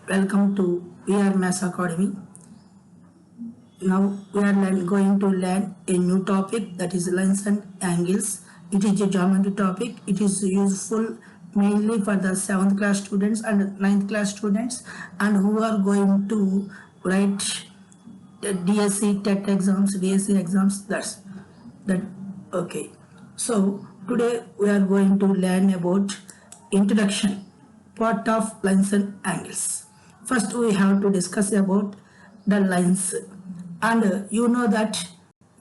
Welcome to VR Maths Academy. Now we are going to learn a new topic, that is lines and angles. It is a geometry topic. It is useful mainly for the 7th class students and 9th class students and who are going to write the DSC TET exams, DSC exams. That. Okay. So today we are going to learn about introduction part of lines and angles. First we have to discuss about the lines, and you know that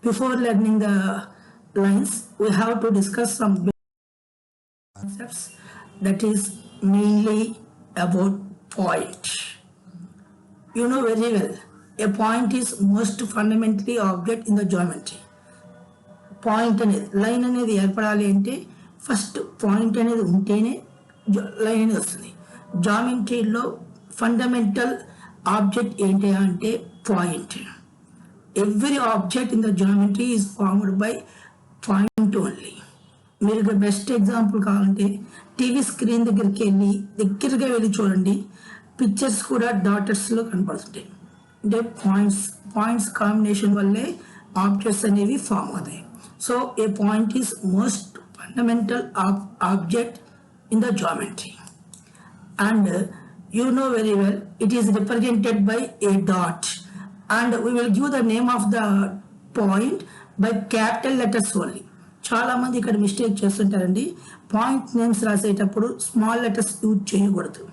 before learning the lines we have to discuss some concepts, that is mainly about point. You know very well a point is most fundamentally object in the geometry. Point అనేది line అనేది ఏర్పడాలి అంటే first point అనేది ఉంటేనే line అనేది వస్తుంది. జామెట్రీలో fundamental object ఏంటి అంటే point. Every object in the geometry is formed by point only. మీరు బెస్ట్ ఎగ్జాంపుల్ కావాలంటే టీవీ స్క్రీన్ దగ్గరగా వెళ్ళి చూడండి, పిక్చర్స్ కూడా డాటర్స్లో కనపడుతుంటాయి. అంటే పాయింట్స్ కాంబినేషన్ వల్లే ఆబ్జెక్ట్స్ అనేవి ఫామ్ అవుతాయి. So a point is most fundamental object in the geometry, and you know very well it is represented by a dot, and we will give the name of the point by capital letters only. చాలా మంది ఇక్కడ mistake చేస్తుంటారండి. Point names రాసేటప్పుడు small letters use చేయకూడదు.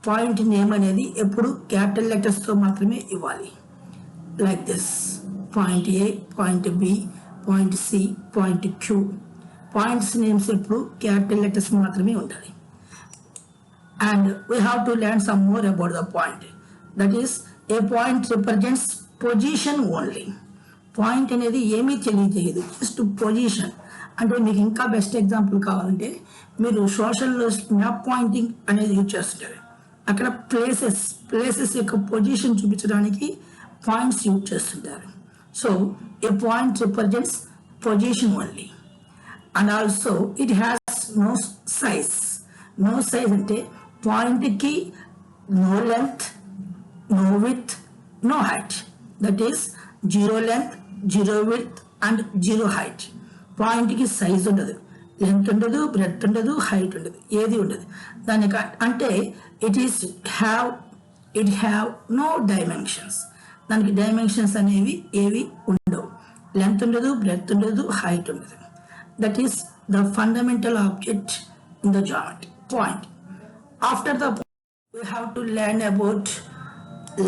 Point name అనేది ఎప్పుడు capital లెటర్స్తో మాత్రమే ఇవ్వాలి. Like this: point A, point B, point C, point Q. Points names ఎప్పుడు క్యాపిటల్ లెటర్స్ మాత్రమే ఉండాలి. And we have to learn some more about the point. That is a point represents position only. Point అనేది ఏమీ తెలియజేయదు, just position. అంటే మీకు ఇంకా best example కావాలంటే మీరు సోషల్లో మ్యాప్ పాయింటింగ్ అనేది యూజ్ చేస్తుంటారు. అక్కడ ప్లేసెస్ యొక్క పొజిషన్ చూపించడానికి పాయింట్స్ యూజ్ చేస్తుంటారు. So a point represents position only, and also it has no size. No size ante point ki no length, no width, no height. That is 0 length, 0 width and 0 height. Point ki size undadu, length undadu, breadth undadu, height undadu, ఏది ఉండదు దానికి. అంటే it have no dimensions. దానికి dimensions అనేవి ఏవి ఉండవు. Length ఉండదు, breadth ఉండదు, హైట్ ఉండదు. That is the fundamental object in the geometry, point. After the we have to learn about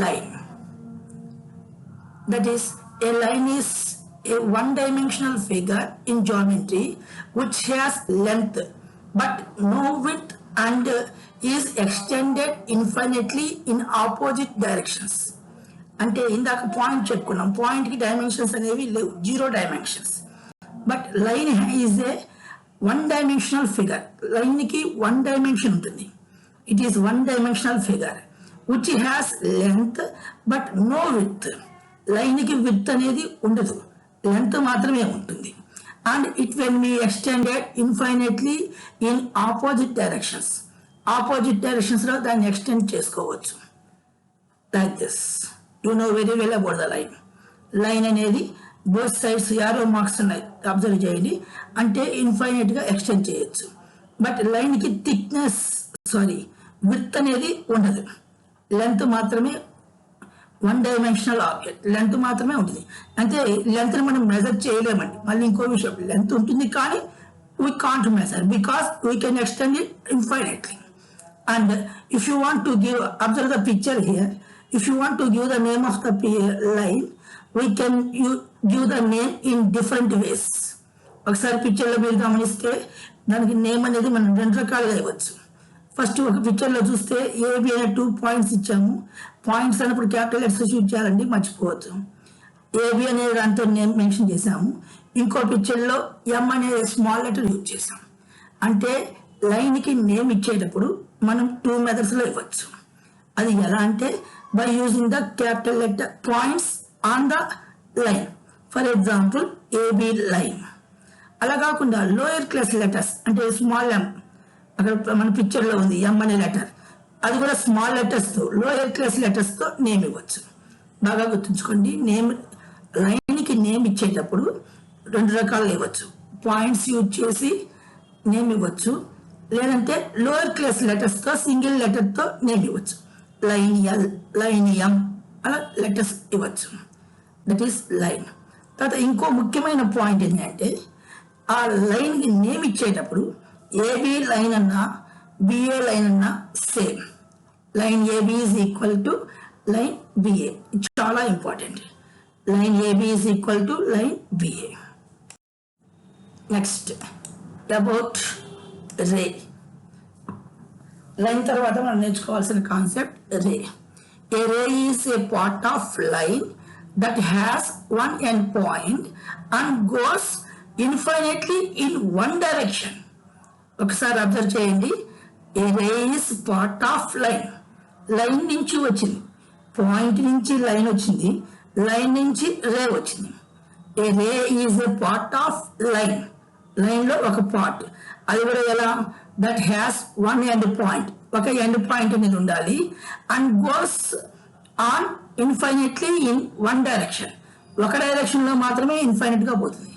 line. That is, a line is a one-dimensional figure in geometry which has length but no width and is extended infinitely in opposite directions. అంటే ఇందాక point చెప్పుకున్నాం, పాయింట్కి dimensions అనేవి లేవు, 0 dimensions. But line is a 1 dimensional figure. లైన్కి 1 dimension ఉంటుంది. It is 1 dimensional figure which has length but no width. లైన్కి width అనేది ఉండదు, లెంత్ మాత్రమే ఉంటుంది. And it can be extended infinitely in opposite directions. Opposite డైరెక్షన్స్లో దాన్ని ఎక్స్టెండ్ చేసుకోవచ్చు. Like this. You know very well about the line. Line అనేది both sides arrow marks ఉన్నాయి, అబ్జర్వ్ చేయండి. అంటే ఇన్ఫైనైట్గా ఎక్స్టెండ్ చేయొచ్చు. బట్ లైన్కి విడ్త్ అనేది ఉండదు, లెంత్ మాత్రమే. 1 డైమెన్షనల్ ఆబ్జెక్ట్, లెంత్ మాత్రమే ఉంటుంది. అంటే లెంత్ని మనం మెజర్ చేయలేమండి. మళ్ళీ ఇంకో విషయం, లెంత్ ఉంటుంది కానీ we can't measure because we can extend it infinitely. And if you want to give, observe the picture here. If you want to give the name of the line, we can give the name in different ways. ఒకసారి పిక్చర్లో మీరు గమనిస్తే దానికి name అనేది మనం 2 రకాలుగా ఇవ్వచ్చు. First ఒక పిక్చర్లో చూస్తే ఏబి అనే 2 పాయింట్స్ ఇచ్చాము. పాయింట్స్ అన్నప్పుడు క్యాపిటల్ లెటర్స్ యూజ్ చేయాలండి, మర్చిపోవచ్చు. ఏబి అనే దాంతో నేమ్ మెన్షన్ చేసాము. ఇంకో పిక్చర్లో ఎం అనే స్మాల్ లెటర్ యూజ్ చేసాము. అంటే లైన్కి నేమ్ ఇచ్చేటప్పుడు మనం 2 మెథడ్స్లో ఇవ్వచ్చు. అది ఎలా అంటే by using the capital letter points on the line. For example, AB line. అలా కాకుండా లోయర్ క్లాస్ లెటర్స్ అంటే స్మాల్ ఎం, అక్కడ మన పిక్చర్లో ఉంది ఎం అనే లెటర్. అది కూడా స్మాల్ లెటర్స్తో లోయర్ క్లాస్ లెటర్స్తో నేమ్ ఇవ్వచ్చు. బాగా గుర్తుంచుకోండి, నేమ్ లైన్కి నేమ్ ఇచ్చేటప్పుడు రెండు రకాలు ఇవ్వచ్చు. పాయింట్స్ యూజ్ చేసి నేమ్ ఇవ్వచ్చు, లేదంటే లోయర్ క్లాస్ లెటర్స్తో సింగిల్ లెటర్తో నేమ్ ఇవ్వచ్చు. లైన్ ఎల్, లైన్ ఎం అలా లెటర్స్ ఇవ్వచ్చు. That is line. తర్వాత ఇంకో ముఖ్యమైన పాయింట్ ఏంటంటే ఆ లైన్కి నేమ్ ఇచ్చేటప్పుడు ఏబి లైన్ అన్నా బిఏ లైన్ అన్నా same. Line AB is equal to line BA. చాలా important. Line AB is equal to line BA. Next about ray. లైన్ తర్వాత మనం నేర్చుకోవాల్సిన concept ray. A ray is a part of line that has one end point and goes infinitely in one direction. ఒకసారి observe చేయండి. A ray is part of line. Line నుంచి వచ్చింది, point నుంచి line వచ్చింది, లైన్ నుంచి ray వచ్చింది. A ray is a part of line. లైన్లో ఒక పార్ట్. అది కూడా ఎలా? That has one end point. ఒక ఎండ్ పాయింట్ అనేది ఉండాలి. And goes on infinitely in one direction. ఒక డైరెక్షన్లో మాత్రమే ఇన్ఫైనెట్గా పోతుంది.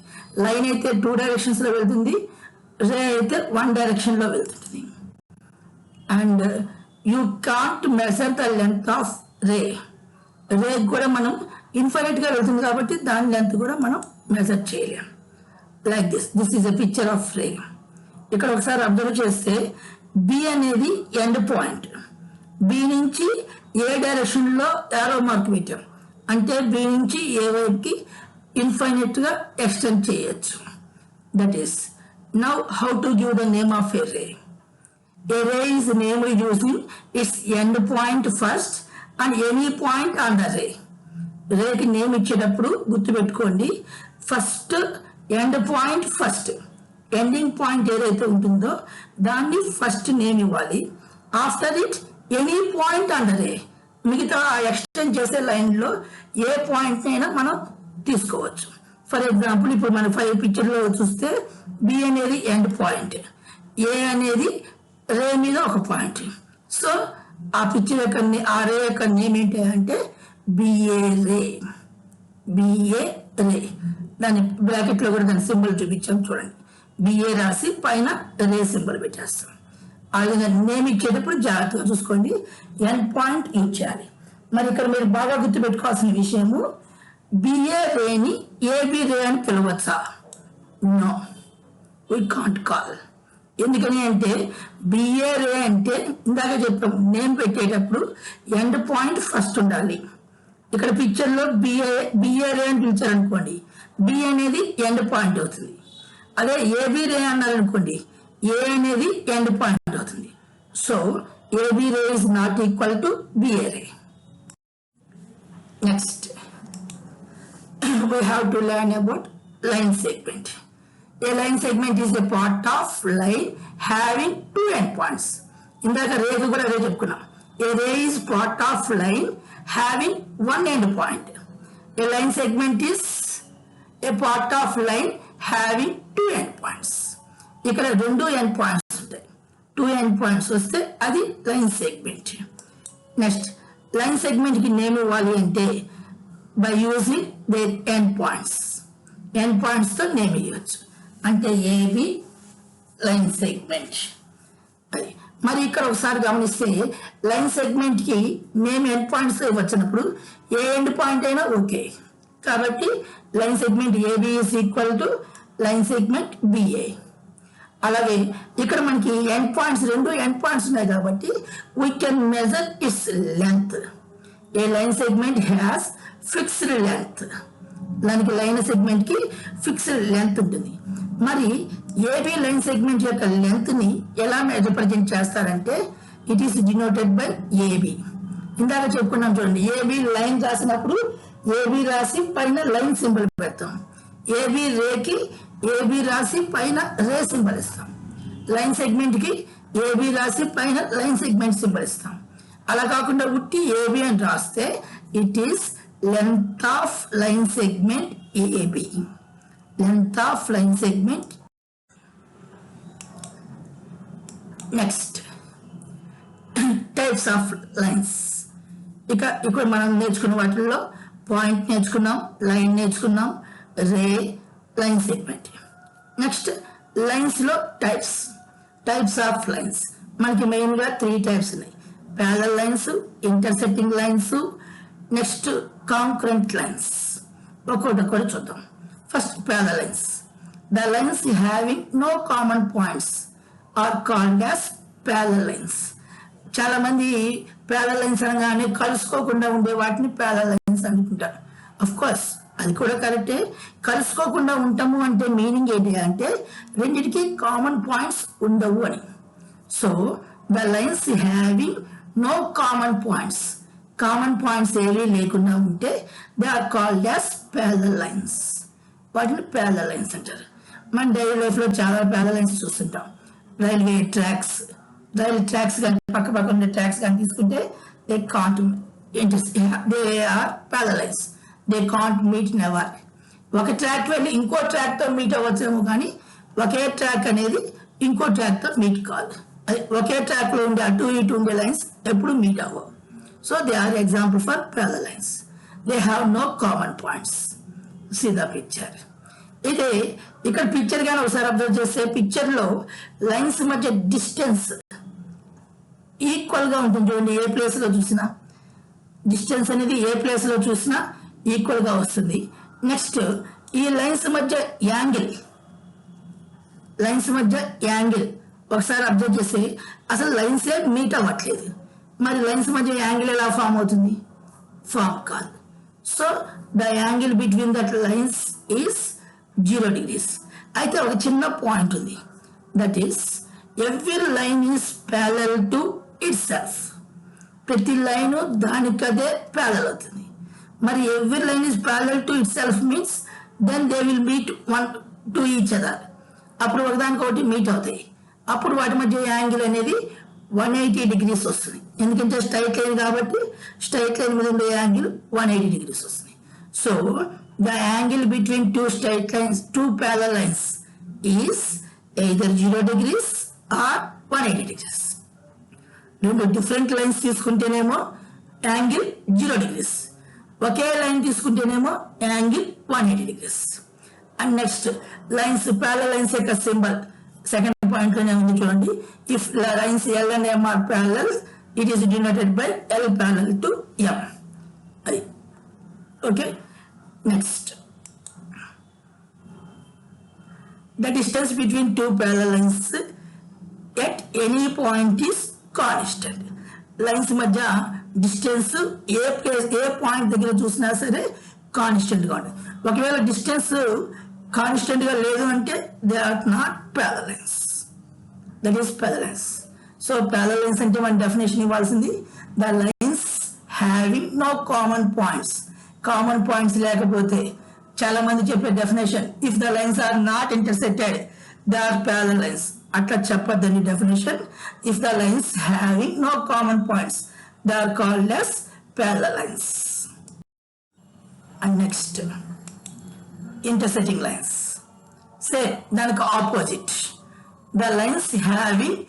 లైన్ అయితే 2 డైరెక్షన్స్లో వెళ్తుంది, రే అయితే 1 డైరెక్షన్లో వెళ్తుంది. And you can't measure the length of ray. Ray కూడా మనం ఇన్ఫైనెట్గా వెళ్తుంది కాబట్టి దాని లెంత్ కూడా మనం మెజర్ చేయలేం. Like this is a picture of ray. ఇక్కడ ఒకసారి అబ్జర్వ్ చేస్తే బి అనేది ఎండ్ పాయింట్. బి నుంచి ఏ డైరెక్షన్లో యారో మార్క్ పెట్టాం అంటే బి నుంచి ఏ వైపుకి ఇన్ఫైనెట్గా ఎక్స్టెండ్ చేయొచ్చు. That is now how to give the name of a ray. A ray is named using its end point first and any point on the ray. రేకి name ఇచ్చేటప్పుడు గుర్తుపెట్టుకోండి, first end point first. Ending point ఏదైతే ఉంటుందో దాన్ని first name ఇవ్వాలి. After it any point on the ray. మిగతా extend చేసే లైన్లో ఏ పాయింట్ అయినా మనం తీసుకోవచ్చు. ఫర్ ఎగ్జాంపుల్ ఇప్పుడు మన 5 పిక్చర్లో చూస్తే బి అనేది ఎండ్ పాయింట్, ఏ అనేది రే మీద ఒక పాయింట్. సో ఆ పిక్చర్ యొక్క ఆ రే యొక్క నేమ్ ఏంటి అంటే బిఏ రే. బిఏ రే. దాని బ్రాకెట్లో కూడా దాని సింబల్ చూపించాం చూడండి. బిఏ రాసి పైన రే సింబల్ పెట్టేస్తాం. ఆ విధంగా నేమ్ ఇచ్చేటప్పుడు జాగ్రత్తగా చూసుకోండి, ఎండ్ పాయింట్ యూజ్ చేయాలి. మరి ఇక్కడ మీరు బాగా గుర్తుపెట్టుకోవాల్సిన విషయము, బిఏ రేని ఏబి రే అని పిలవచ్చా? No, we can't call. ఎందుకని అంటే బిఏ రే అంటే ఇందాక చెప్పాం, నేమ్ పెట్టేటప్పుడు ఎండ్ పాయింట్ ఫస్ట్ ఉండాలి. ఇక్కడ పిక్చర్లో బిఏ రే అని పిలిచారనుకోండి, బి అనేది ఎండ్ పాయింట్ అవుతుంది. అదే ఏబి రే అన్నారనుకోండి, ఏ అనేది ఎండ్ పాయింట్ అవుతుంది. So A B ray is not equal to BA ray. Next we have to learn about line segment. A line segment is a part of line having 2 endpoints. ఇందాక రేకు కూడా అదే చెప్పుకున్నాం. A ray is part of line having 1 end point. A line segment is a part of line having 2 endpoints. ఇక్కడ 2 end points ఉంటాయి. 2 end points వస్తే అది line segment. Next line సెగ్మెంట్కి నేమ్ ఇవ్వాలి అంటే by using their end points. End పాయింట్స్తో name ఇవ్వచ్చు. అంటే ఏబి లైన్ సెగ్మెంట్. అది మరి ఇక్కడ ఒకసారి గమనిస్తే లైన్ సెగ్మెంట్కి నేమ్ ఎండ్ పాయింట్స్ వచ్చినప్పుడు ఏ ఎండ్ పాయింట్ అయినా ఓకే. కాబట్టి line segment A B is equal to line segment B A. అలాగే ఇక్కడ మనకి ఎండ్ పాయింట్స్ 2 ఎండ్ పాయింట్స్ ఉన్నాయి కాబట్టి we can measure it's length. A line segment has fixed length. దానికి లైన్ సెగ్మెంట్కి ఫిక్స్డ్ లెంత్ ఉంటుంది. మరి ఏబి లైన్ సెగ్మెంట్ యొక్క లెంత్ని ఎలా రిప్రజెంట్ చేస్తారంటే it is denoted by A B. ఇందాక చెప్పుకున్నాం చూడండి, ఏబి లైన్ రాసినప్పుడు ఏబి రాసి పైన లైన్ సింబల్ పెడతాం. ఏబి రేకి ఏబి రాసి పైన రే సింబల్ ఇస్తాం. లైన్ సెగ్మెంట్కి ఏబి రాసి పైన లైన్ సెగ్మెంట్ సింబల్ ఇస్తాం. అలా కాకుండా ఉట్టి ఏబి అని రాస్తే it is length of line segment AB. Length of line segment. Next types of lines. ఇక్కడ మనం నేర్చుకున్న వాటిల్లో పాయింట్ నేర్చుకున్నాం, లైన్ నేర్చుకున్నాం, రే, లైన్ సెగ్మెంట్. నెక్స్ట్ లైన్స్లో టైప్స్ ఆఫ్ లైన్స్ మనకి మెయిన్గా 3 టైప్స్ ఉన్నాయి. Parallel lines, intersecting lines, next concurrent lines. ఒక్కొక్కటి చూద్దాం. First parallel lines. The lines having no common points are called as parallel lines. చాలా మంది ప్యారలల్ లైన్స్ అనగానే కలుసుకోకుండా ఉండే వాటిని ప్యారలల్ లైన్స్ అనుకుంటారు. అఫ్ కోర్స్ అది కూడా కరెక్టే. కలుసుకోకుండా ఉంటాము అంటే మీనింగ్ ఏంటి అంటే రెండిటికి కామన్ పాయింట్స్ ఉండవు అని. So the lines having no common points ఏవి లేకుండా ఉంటే they are called as parallel lines. వాటిని ప్యారలల్ లైన్స్ అంటారు. మన డైలీ లైఫ్లో చాలా ప్యారలల్ లైన్స్ చూస్తుంటాం. రైల్వే ట్రాక్స్ కానీ పక్క ఉండే ట్రాక్స్ కానీ తీసుకుంటే they are parallel lines. They can't meet never. ఒక ట్రాక్ వెళ్ళి ఇంకో ట్రాక్తో మీట్ అవ్వచ్చేమో కానీ ఒకే ట్రాక్ అనేది ఇంకో ట్రాక్తో మీట్ కాదు. అది ఒకే ట్రాక్లో ఉండే అటు ఇటు ఉండే లైన్స్ ఎప్పుడు మీట్ అవ్వవు. So they are example for parallel lines. They have no common points. See the picture. ఇదే ఇక్కడ పిక్చర్ కానీ ఒకసారి అబ్జర్వ్ చేస్తే పిక్చర్లో లైన్స్ మధ్య డిస్టెన్స్ ఈక్వల్గా ఉంటుంది. చూడండి, ఏ ప్లేస్లో చూసినా డిస్టెన్స్ అనేది ఏ ప్లేస్లో చూసినా ఈక్వల్గా వస్తుంది. నెక్స్ట్ ఈ లైన్స్ మధ్య యాంగిల్ ఒకసారి అబ్జర్వ్ చేస్తే అసలు లైన్సే మీట్ అవ్వట్లేదు. మరి లైన్స్ మధ్య యాంగిల్ ఎలా ఫామ్ అవుతుంది? ఫామ్ కాదు. So the angle between that lines is 0 degrees. అయితే ఒక చిన్న పాయింట్ ఉంది. That is every line is parallel to itself. ప్రతి లైన్ దానికదే ప్యారలల్ అవుతుంది. మరి every line is parallel to itself means then they will meet one to each other. అప్పుడు ఒకదానికొకటి మీట్ అవుతాయి. అప్పుడు వాటి మధ్య యాంగిల్ అనేది 180 degrees వస్తుంది. ఎందుకంటే స్ట్రైట్ లైన్ కాబట్టి స్ట్రైట్ లైన్ మీద ఉండే యాంగిల్ 180 degrees వస్తుంది. So the angle between two parallel lines is either 0 degrees or 180 degrees. రెండు డిఫరెంట్ లైన్స్ తీసుకుంటేనేమో యాంగిల్ 0 degrees, ఒకే లైన్ తీసుకుంటేనేమో angle 180 degrees. And next lines parallel lines యొక్క సింబల్ సెకండ్ పాయింట్ లోనే ఉంది చూడండి. If lines L and M are parallel it is denoted by L parallel to M. అది okay. Next, the distance between two parallel lines at any point is constant. Lines మధ్య distance ఏ point దగ్గర చూసినా సరే constant గా ఉంటుంది. ఒకవేళ distance constant గా లేదు అంటే they are not parallel lines. That is parallel lines. So parallel lines అంటే మన డెఫినేషన్ ఇవ్వాల్సింది the lines having no common points లేకపోతే చాలా మంది చెప్పే definition if the lines are not intersected they are parallel lines. అట్లా చెప్పొద్దని definition. If the lines having no common points they are called as parallel lines. And next intersecting lines. Same దానికి opposite. The lines having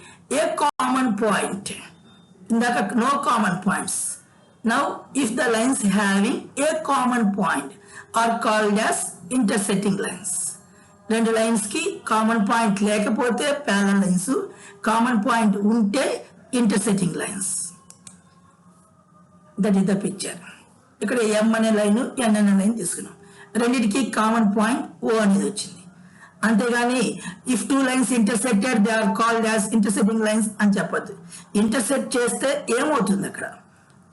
a common point. ఇందాక no common points. Now, if the lines having a common point are called as intersecting lines. రెండు lines కి common point లేకపోతే parallel lines, common point ఉంటే intersecting lines. That is the picture. ఇక్కడ ఎం అనే line, ఎన్ అనే line తీసుకున్నాం. రెండింటికి common point ఓ అనేది వచ్చింది. అంతేగాని if two lines intersected they are called as intersecting lines అని చెప్పొద్దు. ఇంటర్సెక్ట్ చేస్తే ఏమవుతుంది? అక్కడ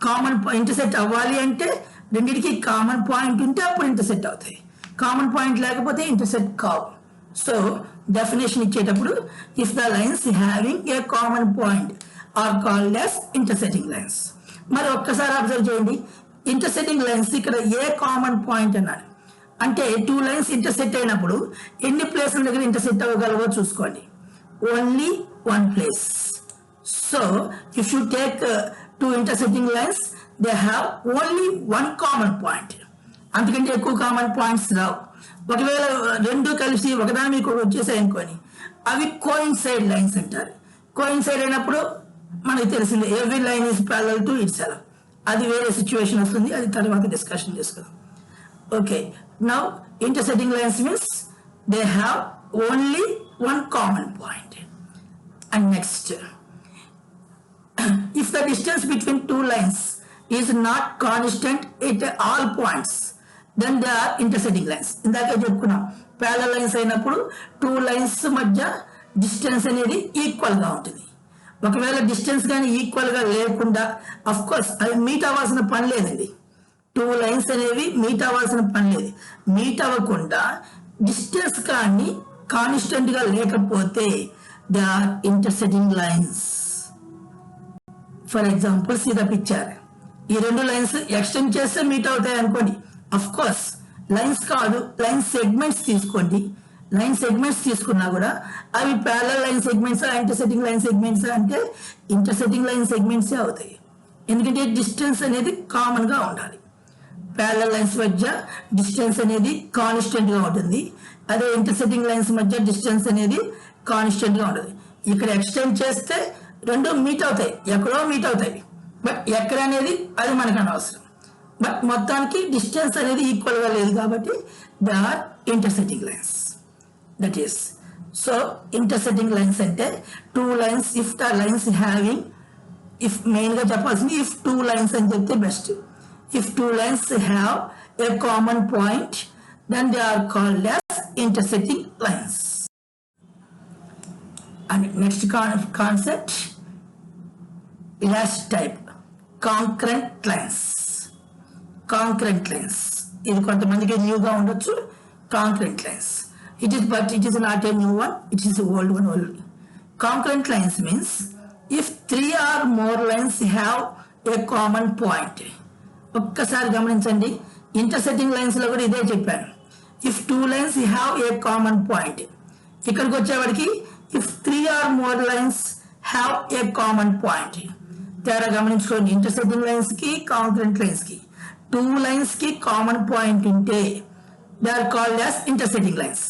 కామన్ ఇంటర్సెక్ట్ అవ్వాలి అంటే రెండింటికి కామన్ పాయింట్ ఉంటే అప్పుడు ఇంటర్సెక్ట్ అవుతాయి. కామన్ పాయింట్ లేకపోతే ఇంటర్సెక్ట్ కావు. సో డెఫినేషన్ ఇచ్చేటప్పుడు if the lines having a common point are called as intersecting lines. మరి ఒక్కసారి అబ్జర్వ్ చేయండి, ఇంటర్సెక్టింగ్ లైన్స్ ఇక్కడ ఏ కామన్ పాయింట్ అన్నాడు అంటే టూ లైన్స్ ఇంటర్సెక్ట్ అయినప్పుడు ఎన్ని ప్లేస్ల దగ్గర ఇంటర్సెక్ట్ అవ్వగలవో చూసుకోండి. Only one place. So if you take two intersecting lines they have only one common point. అంతకంటే ఎక్కువ కామన్ పాయింట్స్ రావు. ఒకవేళ రెండు కలిసి ఒకదాని మీకు వచ్చేసాయి అనుకోని అవి కోయిన్సైడ్ లైన్స్ అంటారు. కోయిన్సైడ్ అయినప్పుడు మనకి తెలిసింది every line is parallel to it self. అది వేరే సిచ్యువేషన్ వస్తుంది, అది తర్వాత డిస్కషన్ చేసుకుందాం. Okay, now intersecting lines means they have only one common point. And next, if the distance between two lines is not constant at all points, then they are intersecting lines. ఇందాక చెప్పుకున్నాం, parallel lines అయినప్పుడు two lines మధ్య distance అనేది equal గా ఉంటుంది. ఒకవేళ distance కానీ equal గా లేకుండా, అఫ్ కోర్స్ అది మీట్ అవ్వాల్సిన పని లేదండి. టూ లైన్స్ అనేవి మీట్ అవ్వాల్సిన పని లేదు. మీట్ అవ్వకుండా డిస్టెన్స్ కానీ కాన్స్టెంట్ గా లేకపోతే they are intersecting lines. For example, see the picture. ఈ రెండు లైన్స్ ఎక్స్టెండ్ చేస్తే మీట్ అవుతాయి అనుకోండి. అఫ్ కోర్స్ లైన్స్ కాదు, లైన్ సెగ్మెంట్స్ తీసుకోండి. లైన్ సెగ్మెంట్స్ తీసుకున్నా కూడా అవి parallel line segments, intersecting line segments అంటే ఇంటర్సెక్టింగ్ లైన్ సెగ్మెంట్స్ అవుతాయి. ఎందుకంటే డిస్టెన్స్ అనేది కామన్ గా ఉండాలి. ప్యారలల్ లైన్స్ మధ్య డిస్టెన్స్ అనేది కాన్స్టెంట్ గా ఉంటుంది. అదే ఇంటర్సెక్టింగ్ లైన్స్ మధ్య డిస్టెన్స్ అనేది కాన్స్టెంట్ గా ఉంటుంది. ఇక్కడ ఎక్స్టెండ్ చేస్తే రెండు మీట్ అవుతాయి, ఎక్కడో మీట్ అవుతాయి. బట్ ఎక్కడ అనేది అది మనకు అనవసరం. బట్ మొత్తానికి డిస్టెన్స్ అనేది ఈక్వల్ గా లేదు కాబట్టి they are intersecting lines. That is, so intersecting lines అంటే two lines, if the lines having, if main గా చెప్పాల్సింది ఇఫ్ టూ లైన్స్ అని చెప్తే best. If two lines have a common point, then they are called as intersecting lines. And next concept, last type, concurrent lines. Concurrent lines, ఇది కొంతమందికి న్యూగా ఉండొచ్చు. Concurrent lines, but it is not a new one, it is an old one only. Concurrent lines means if three or more lines have a common point. ఒక్కసారి గమనించండి, intersecting lines లో కూడా ఇదే చెప్పాను. If two lines have a common point. ఇక్కడికి వచ్చేవాడికి if three or more lines have a common point. తేడా గమనించుకోండి, ఇంటర్సెక్టింగ్ లైన్స్ కి కాంకరెంట్ లైన్స్ కి టూ లైన్స్ కి కామన్ పాయింట్ ఉంటే they are called as intersecting lines.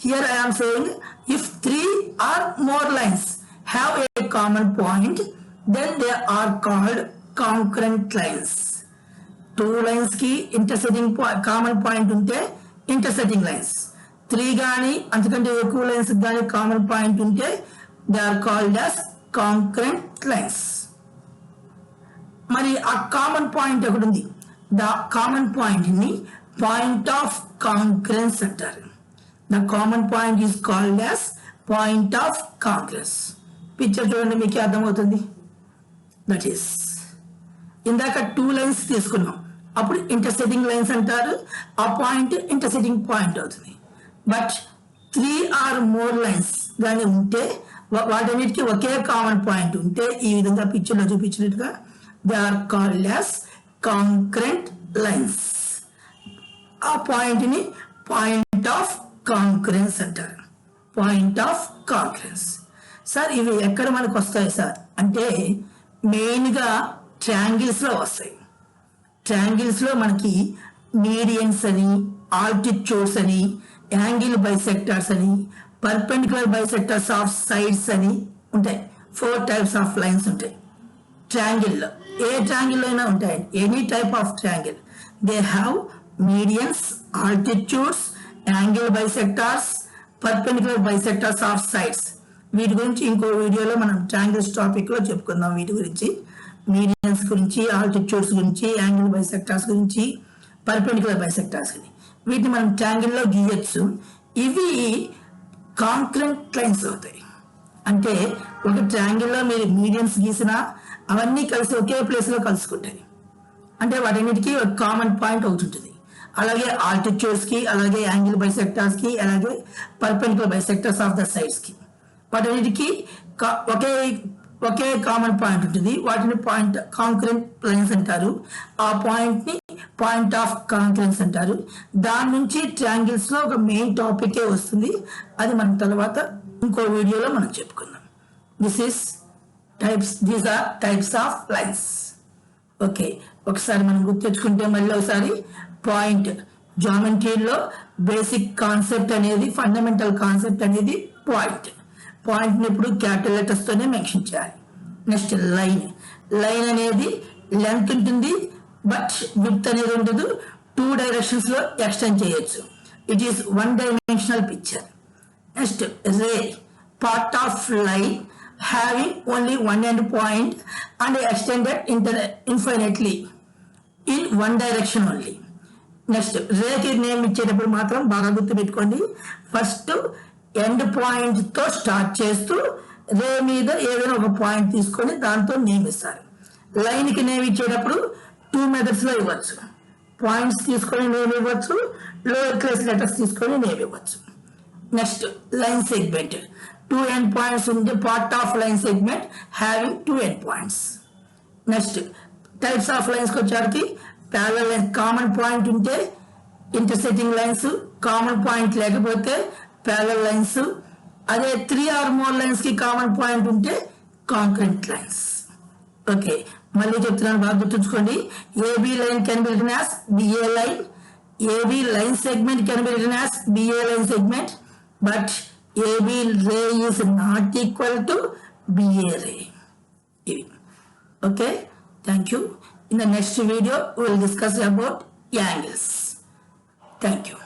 Here I am saying if three or more lines have a common point, then they are called concurrent lines. Two lines కి intersecting common point ఉంటే intersecting lines. Three కానీ అంతకంటే ఎక్కువ lines కానీ common point ఉంటే they are called as concurrent lines. మరి ఆ common point ఒకటి ఉంది, ద కామన్ పాయింట్ ని పాయింట్ ఆఫ్ కాంకరెన్స్ అంటారు. The common point is called as point of concurrence. Picture చూడండి, మీకు అర్థమవుతుంది. దట్ ఈస్, ఇందాక టూ లైన్స్ తీసుకున్నాం, అప్పుడు ఇంటర్సెక్టింగ్ లైన్స్ అంటారు. ఆ పాయింట్ ఇంటర్సెక్టింగ్ పాయింట్ అవుతుంది. But three or more lines కానీ ఉంటే, వాటన్నిటికీ ఒకే కామన్ పాయింట్ ఉంటే, ఈ విధంగా పిక్చర్లో చూపించినట్టుగా they are called as concurrent lines. ఆ పాయింట్ ని పాయింట్ ఆఫ్ కాంకరెన్స్ అంటారు. Point of concurrence. సార్ ఇవి ఎక్కడ మనకు వస్తాయి సార్ అంటే, మెయిన్ గా ట్రయాంగిల్స్ లో వస్తాయి. ట్రయాంగిల్స్ లో మనకి మీడియన్స్ అని, ఆల్టిట్యూడ్స్ అని, యాంగిల్ బైసెక్టర్స్ అని, పర్పెండిక్యులర్ బైసెక్టర్స్ ఆఫ్ సైడ్స్ అని ఉంటాయి. 4 types ఆఫ్ లైన్స్ ఉంటాయి ట్రయాంగిల్లో. ఏ ట్రయాంగిల్ అయినా ఉంటాయండి, any type of triangle. They have medians, altitudes, angle bisectors, perpendicular bisectors of sides. వీటి గురించి ఇంకో వీడియోలో మనం ట్రయాంగిల్స్ టాపిక్ లో చెప్పుకుందాం. వీటి గురించి, మీడియన్స్ గురించి, ఆల్టిట్యూడ్స్ గురించి, యాంగిల్ బైసెక్టర్స్ గురించి, పర్పెండిక్యులర్ బైసెక్టర్స్ గురించి. వీటిని మనం ట్రయాంగిల్లో గీయచ్చు. ఇవి కాంకరెంట్ లైన్స్ అవుతాయి. అంటే ఒక ట్రయాంగిల్లో మీరు మీడియన్స్ గీసినా అవన్నీ కలిసి ఒకే ప్లేస్ లో కలుసుకుంటాయి. అంటే వాటన్నిటికీ ఒక కామన్ పాయింట్ అవుతుంటుంది. అలాగే ఆల్టిట్యూడ్స్ కి, అలాగే యాంగిల్ బైసెక్టర్స్ కి, అలాగే perpendicular bisectors of the sides కి, వాటన్నిటికీ ఒకే కామన్ పాయింట్ ఉంటుంది. వాటిని పాయింట్ కాంకరెంట్ లైన్స్ అంటారు. ఆ పాయింట్ ని పాయింట్ ఆఫ్ కాంకరెన్స్ అంటారు. దాని నుంచి ట్రయాంగిల్స్ లో ఒక మెయిన్ టాపిక్ వస్తుంది. అది మన తర్వాత ఇంకో వీడియోలో మనం చెప్పుకుందాం. These are types of lines. Okay, ఒకసారి మనం గుర్తెచ్చుకుంటే మళ్ళీ ఒకసారి పాయింట్, జామెట్రీలో బేసిక్ కాన్సెప్ట్ అనేది, ఫండమెంటల్ కాన్సెప్ట్ అనేది పాయింట్. పాయింట్ ని ఇప్పుడు క్యాపిటల్ లెటర్స్ తోనే మెన్షన్ చేయాలి. నెక్స్ట్ లైన్ అనేది లెంత్ ఉంటుంది బట్ విడ్త్ అనేది ఉండదు, 2 డైరెక్షన్స్ లో ఎక్స్టెండ్ చేయొచ్చు. It is 1 dimensional picture. Next ray part of line having only 1 end point and extended infinitely in 1 direction only. Next Reiki name ఇచ్చేటప్పుడు మాత్రం బాగా గుర్తుపెట్టుకోండి, ఫస్ట్ ఎండ్ పాయింట్ తో స్టార్ట్ చేస్తూ రే మీద ఏదైనా ఒక పాయింట్ తీసుకొని దాంతో నేమ్ ఇస్తారు. లైన్ కి నేమ్ ఇచ్చేటప్పుడు 2 methods లో ఇవ్వచ్చు. పాయింట్స్ తీసుకొని నేమ్ ఇవ్వచ్చు, లోయర్ క్లాస్ లెటర్స్ తీసుకొని నేమ్ ఇవ్వచ్చు. Next line segment 2 end points ఉండే part of line segment having 2 end points. Next types of lines కి వచ్చేసరికి ప్యారలల్ లైన్స్ కామన్ పాయింట్ ఉంటే ఇంటర్సెక్టింగ్ లైన్స్, కామన్ పాయింట్ లేకపోతే ప్యారలల్ లైన్స్. అదే 3 or more lines కి common point ఉంటే concrete lines. Okay, మళ్ళీ చెప్తున్నాను, బాగా గుర్తుంచుకోండి. AB line can be written as BA line, AB line segment can be written as BA line segment, but AB ray is not equal to BA ray. Okay, thank you. In the next video, we will discuss about angles. Thank you.